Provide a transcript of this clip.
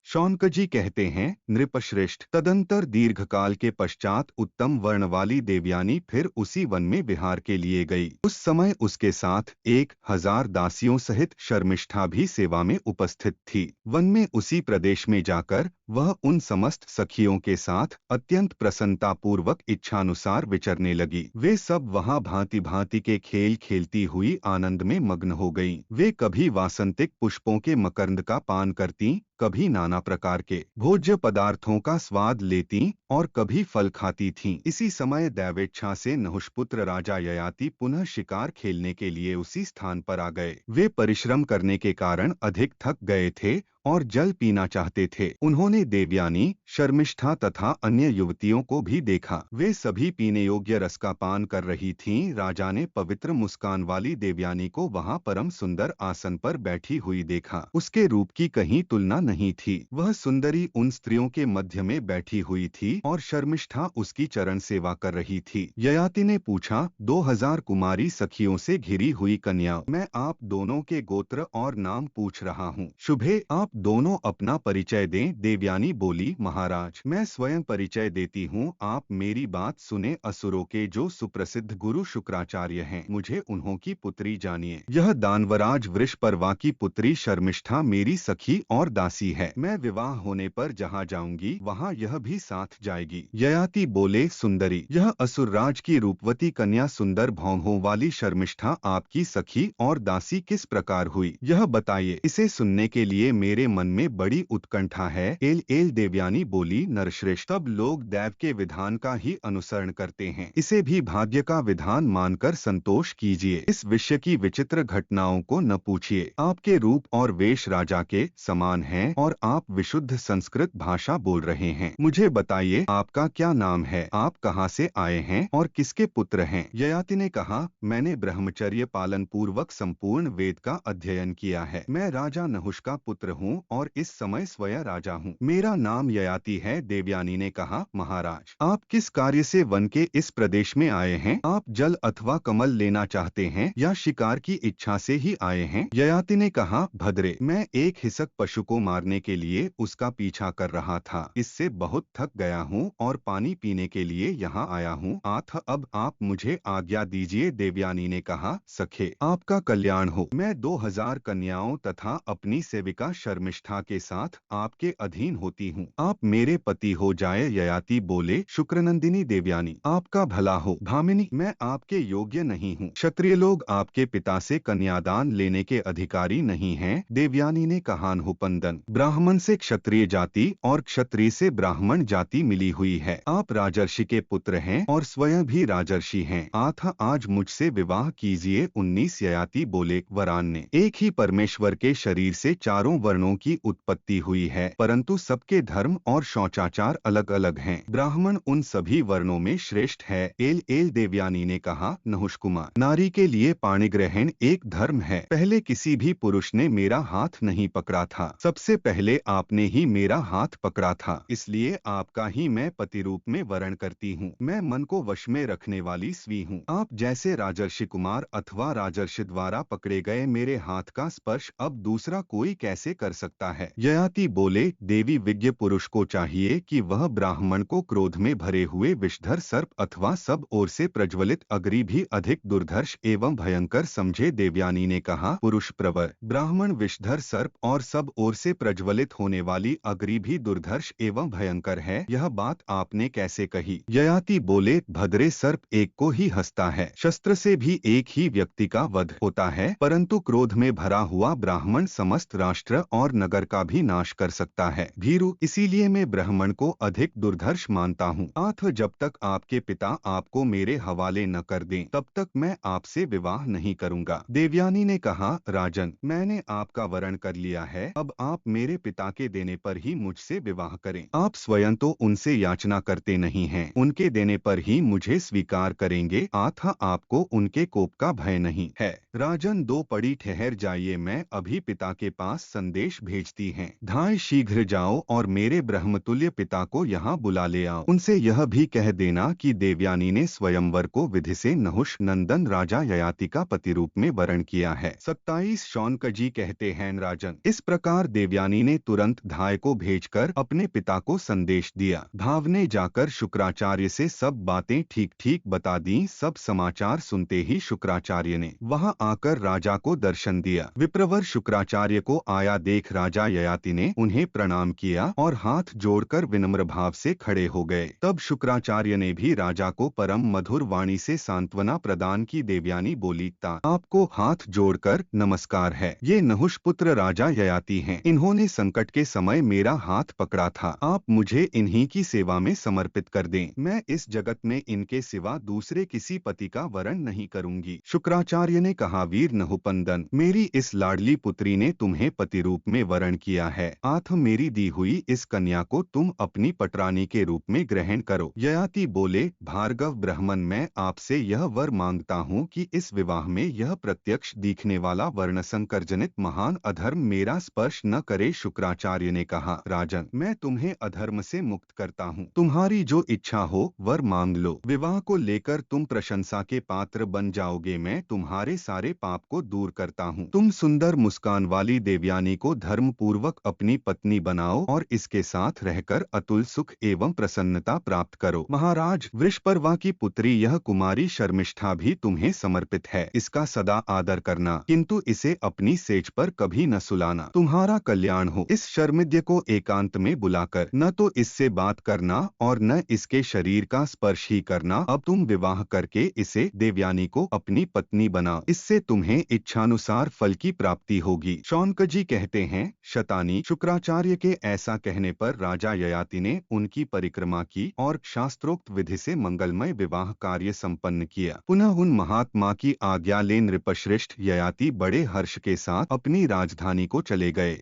शौनकजी कहते हैं, नृपश्रेष्ठ, तदंतर दीर्घकाल के पश्चात उत्तम वर्ण वाली देवयानी फिर उसी वन में विहार के लिए गई। उस समय उसके साथ 1000 दासियों सहित शर्मिष्ठा भी सेवा में उपस्थित थी। वन में उसी प्रदेश में जाकर वह उन समस्त सखियों के साथ अत्यंत प्रसन्नता पूर्वक इच्छानुसार विचरने लगी। वे सब वहां भांति भांति के खेल खेलती हुई आनंद में मग्न हो गईं। वे कभी वासंतिक पुष्पों के मकरंद का पान करती, कभी नाना प्रकार के भोज्य पदार्थों का स्वाद लेती और कभी फल खाती थीं। इसी समय दैवेच्छा से नहुषपुत्र राजा ययाति पुनः शिकार खेलने के लिए उसी स्थान पर आ गए। वे परिश्रम करने के कारण अधिक थक गए थे और जल पीना चाहते थे। उन्होंने देवयानी, शर्मिष्ठा तथा अन्य युवतियों को भी देखा। वे सभी पीने योग्य रस का पान कर रही थीं। राजा ने पवित्र मुस्कान वाली देवयानी को वहां परम सुंदर आसन पर बैठी हुई देखा। उसके रूप की कहीं तुलना नहीं थी। वह सुंदरी उन स्त्रियों के मध्य में बैठी हुई थी और शर्मिष्ठा उसकी चरण सेवा कर रही थी। ययाति ने पूछा, 2000 कुमारी सखियों से घिरी हुई कन्या, मैं आप दोनों के गोत्र और नाम पूछ रहा हूँ। शुभे आप दोनों अपना परिचय दें। देवयानी बोली, महाराज, मैं स्वयं परिचय देती हूँ। आप मेरी बात सुने। असुरों के जो सुप्रसिद्ध गुरु शुक्राचार्य हैं, मुझे उन्हों की पुत्री जानिए। यह दानवराज वृषपर्वा की पुत्री शर्मिष्ठा मेरी सखी और दासी है। मैं विवाह होने पर जहाँ जाऊंगी वहाँ यह भी साथ जाएगी। ययाति बोले, सुंदरी, यह असुरराज की रूपवती कन्या सुंदर भौहों वाली शर्मिष्ठा आपकी सखी और दासी किस प्रकार हुई, यह बताइए। इसे सुनने के लिए मेरे मन में बड़ी उत्कंठा है। एल एल देवयानी बोली, नरश्रेष्ठ, तब लोग दैव के विधान का ही अनुसरण करते हैं। इसे भी भाग्य का विधान मानकर संतोष कीजिए। इस विषय की विचित्र घटनाओं को न पूछिए। आपके रूप और वेश राजा के समान हैं और आप विशुद्ध संस्कृत भाषा बोल रहे हैं। मुझे बताइए, आपका क्या नाम है, आप कहाँ से आए हैं और किसके पुत्र हैं? ययाति ने कहा, मैंने ब्रह्मचर्य पालन पूर्वक संपूर्ण वेद का अध्ययन किया है। मैं राजा नहुष का पुत्र हूँ और इस समय स्वयं राजा हूँ। मेरा नाम ययाति है। देवयानी ने कहा, महाराज, आप किस कार्य से वन के इस प्रदेश में आए हैं? आप जल अथवा कमल लेना चाहते हैं या शिकार की इच्छा से ही आए हैं? ययाति ने कहा, भद्रे, मैं एक हिंसक पशु को मारने के लिए उसका पीछा कर रहा था। इससे बहुत थक गया हूँ और पानी पीने के लिए यहाँ आया हूँ। अब आप मुझे आज्ञा दीजिए। देवयानी ने कहा, सखे, आपका कल्याण हो। मैं 2000 कन्याओं तथा अपनी सेविका शर्मिष्ठा के साथ आपके अधीन होती हूँ। आप मेरे पति हो जाए। ययाति बोले, शुक्रनंदिनी देवयानी, आपका भला हो। भामिनी, मैं आपके योग्य नहीं हूँ। क्षत्रिय लोग आपके पिता से कन्यादान लेने के अधिकारी नहीं हैं। देवयानी ने कहा, नहुपंदन, ब्राह्मण से क्षत्रिय जाति और क्षत्रिय से ब्राह्मण जाति मिली हुई है। आप राजर्षि के पुत्र हैं और स्वयं भी राजर्षि हैं। आज मुझसे विवाह कीजिए। 19 ययाति बोले, वरान ने, एक ही परमेश्वर के शरीर से चारों वर्णों की उत्पत्ति हुई है, परंतु सबके धर्म और शौचाचार अलग अलग हैं। ब्राह्मण उन सभी वर्णों में श्रेष्ठ है। एल एल देवयानी ने कहा, नहुष कुमार, नारी के लिए पाणिग्रहण एक धर्म है। पहले किसी भी पुरुष ने मेरा हाथ नहीं पकड़ा था। सबसे पहले आपने ही मेरा हाथ पकड़ा था, इसलिए आपका ही मैं पति रूप में वरण करती हूँ। मैं मन को वश में रखने वाली स्वी हूँ। आप जैसे राजर्षि कुमार अथवा राजर्षि द्वारा पकड़े गए मेरे हाथ का स्पर्श अब दूसरा कोई कैसे कर सकता है? ययाति बोले, देवी विज्ञ पुरुष को चाहिए कि वह ब्राह्मण को क्रोध में भरे हुए विषधर सर्प अथवा सब ओर से प्रज्वलित अग्नि भी अधिक दुर्धर्ष एवं भयंकर समझे। देवयानी ने कहा, पुरुष प्रवर, ब्राह्मण विषधर सर्प और सब ओर से प्रज्वलित होने वाली अग्नि भी दुर्धर्ष एवं भयंकर है। यह बात आपने कैसे कही? ययाति बोले, भद्रे, सर्प एक को ही हंसता है। शस्त्र से भी एक ही व्यक्ति का वध होता है, परंतु क्रोध में भरा हुआ ब्राह्मण समस्त राष्ट्र और नगर का भी नाश कर सकता है। भीरु, इसीलिए मैं ब्राह्मण को अधिक दुर्धर्ष मानता हूँ। जब तक आपके पिता आपको मेरे हवाले न कर दें, तब तक मैं आपसे विवाह नहीं करूँगा। देवयानी ने कहा, राजन, मैंने आपका वरण कर लिया है। अब आप मेरे पिता के देने पर ही मुझसे विवाह करें। आप स्वयं तो उनसे याचना करते नहीं हैं, उनके देने पर ही मुझे स्वीकार करेंगे। आपको उनके कोप का भय नहीं है। राजन, 2 पड़ी ठहर जाइए, मैं अभी पिता के पास संदेश संदेश भेजती हैं, धाय शीघ्र जाओ और मेरे ब्रह्मतुल्य पिता को यहाँ बुला ले आओ। उनसे यह भी कह देना कि देवयानी ने स्वयंवर को विधि से नहुष नंदन राजा ययाति का पति रूप में वरण किया है। 27 शौनकजी कहते हैं, राजन, इस प्रकार देवयानी ने तुरंत धाय को भेजकर अपने पिता को संदेश दिया। भाव ने जाकर शुक्राचार्य से सब बातें ठीक ठीक बता दी। सब समाचार सुनते ही शुक्राचार्य ने वहां आकर राजा को दर्शन दिया। विप्रवर शुक्राचार्य को आया देख राजा ययाति ने उन्हें प्रणाम किया और हाथ जोड़कर विनम्र भाव से खड़े हो गए। तब शुक्राचार्य ने भी राजा को परम मधुर वाणी से सांत्वना प्रदान की। देवयानी बोली, ता आपको हाथ जोड़कर नमस्कार है। ये नहुष पुत्र राजा ययाति हैं। इन्होंने संकट के समय मेरा हाथ पकड़ा था। आप मुझे इन्हीं की सेवा में समर्पित कर दें। मैं इस जगत में इनके सिवा दूसरे किसी पति का वरण नहीं करूंगी। शुक्राचार्य ने कहा, वीर नहुपंदन, मेरी इस लाडली पुत्री ने तुम्हें पति रूप में वरण किया है। आठ मेरी दी हुई इस कन्या को तुम अपनी पटरानी के रूप में ग्रहण करो। ययाति बोले, भार्गव ब्राह्मण, मैं आपसे यह वर मांगता हूँ कि इस विवाह में यह प्रत्यक्ष दिखने वाला वर्ण संकर जनित महान अधर्म मेरा स्पर्श न करे। शुक्राचार्य ने कहा, राजन, मैं तुम्हें अधर्म से मुक्त करता हूँ। तुम्हारी जो इच्छा हो वर मांग लो। विवाह को लेकर तुम प्रशंसा के पात्र बन जाओगे। मैं तुम्हारे सारे पाप को दूर करता हूँ। तुम सुंदर मुस्कान वाली देवयानी को धर्म पूर्वक अपनी पत्नी बनाओ और इसके साथ रहकर अतुल सुख एवं प्रसन्नता प्राप्त करो। महाराज, वृषपर्वा की पुत्री यह कुमारी शर्मिष्ठा भी तुम्हें समर्पित है। इसका सदा आदर करना, किंतु इसे अपनी सेज पर कभी न सुलाना। तुम्हारा कल्याण हो। इस शर्मिद्य को एकांत में बुलाकर न तो इससे बात करना और न इसके शरीर का स्पर्श ही करना। अब तुम विवाह करके इसे देवयानी को अपनी पत्नी बनाओ। इससे तुम्हें इच्छानुसार फल की प्राप्ति होगी। शौनकजी कहते हैं, शतानी, शुक्राचार्य के ऐसा कहने पर राजा ययाति ने उनकी परिक्रमा की और शास्त्रोक्त विधि से मंगलमय विवाह कार्य संपन्न किया। पुनः उन महात्मा की आज्ञा ले नृपश्रेष्ठ ययाति बड़े हर्ष के साथ अपनी राजधानी को चले गए।